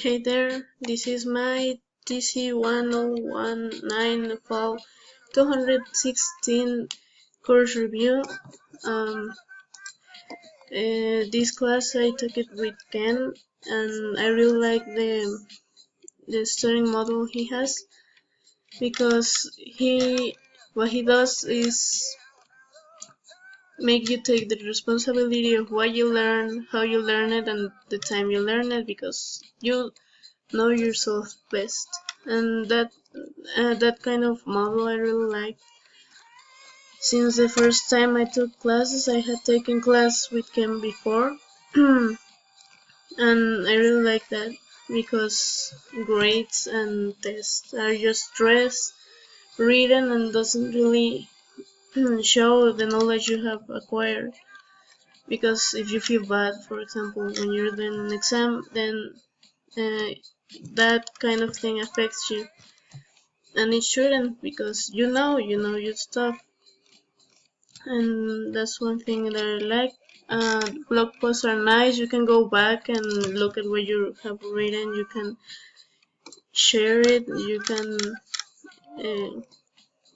Hey there, this is my TC1019 fall 216 course review. This class I took it with Ken, and I really like the studying model he has, because what he does is make you take the responsibility of what you learn, how you learn it, and the time you learn it, because you know yourself best. And that kind of model I really like. Since the first time I took classes, I had taken class with Ken before, and I really like that, because grades and tests are just stress written and doesn't really show the knowledge you have acquired. Because if you feel bad, for example, when you're doing an exam, then uh, that kind of thing affects you, and it shouldn't, because you know your stuff. And that's one thing that I like. Blog posts are nice. You can go back and look at what you have written. You can share it. You can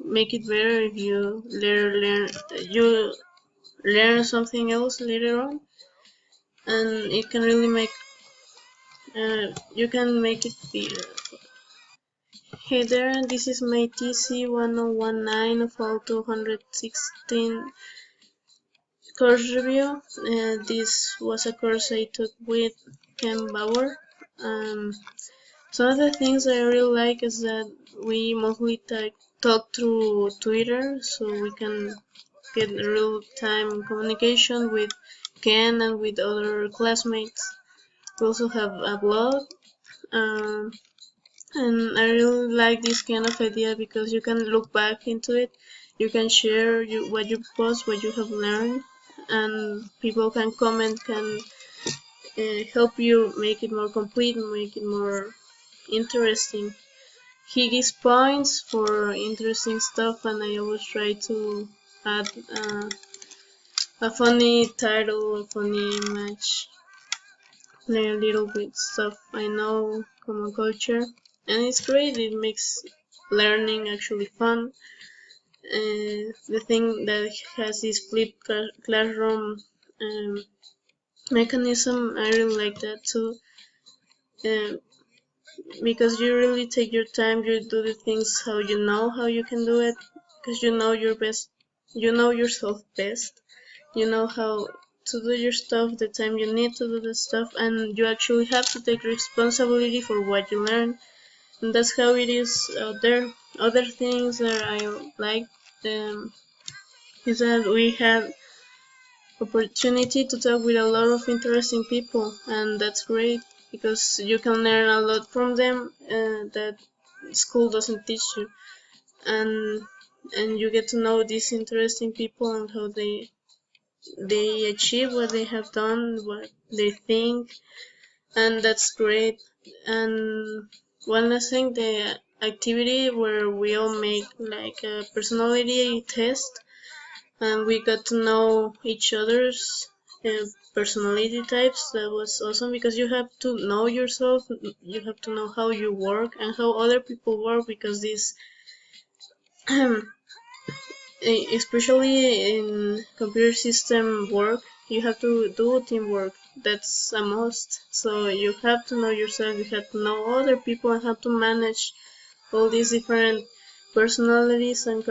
make it better if you learn something else later on, and it can really make you can make it better. Hey there, this is my TC1019 of all 216 course review. This was a course I took with Ken Bauer. Some of the things I really like is that we mostly talk through Twitter, so we can get real-time communication with Ken and with other classmates. We also have a blog, um, and I really like this kind of idea, because you can look back into it, you can share what you post, what you have learned, and people can comment, can help you make it more complete, make it more interesting. He gives points for interesting stuff, and I always try to add a funny title, a funny image, play a little with stuff I know, common culture, and it's great. It makes learning actually fun. The thing that has this flipped classroom mechanism, I really like that too. Uh, because you really take your time, you do the things how you can do it, because you know your best, you know yourself best, you know how to do your stuff, the time you need to do the stuff, and you actually have to take responsibility for what you learn. And that's how it is out there. Other things that I like is that we had opportunity to talk with a lot of interesting people, and that's great, because you can learn a lot from them that school doesn't teach you, and you get to know these interesting people and how they achieve what they have done, what they think, and that's great. And one last thing, the activity where we all make like a personality test, and we got to know each other's personality types. That was awesome, because you have to know yourself, you have to know how you work and how other people work, because this especially in computer system work, you have to do teamwork. That's a must. So you have to know yourself, you have to know other people, and how to manage all these different personalities and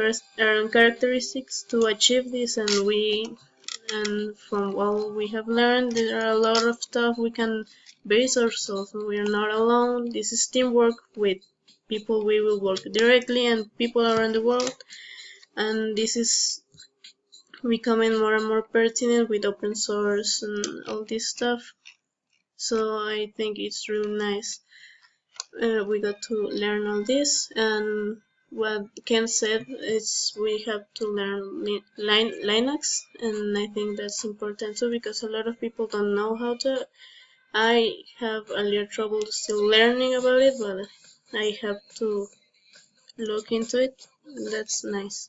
characteristics to achieve this. And from what we have learned, there are a lot of stuff we can base ourselves on. We are not alone. This is teamwork with people we will work directly and people around the world. And this is becoming more and more pertinent with open source and all this stuff. So I think it's really nice. We got to learn all this, and what Ken said is we have to learn Linux, and I think that's important too, because a lot of people don't know how to. I have a little trouble still learning about it, but I have to look into it. That's nice.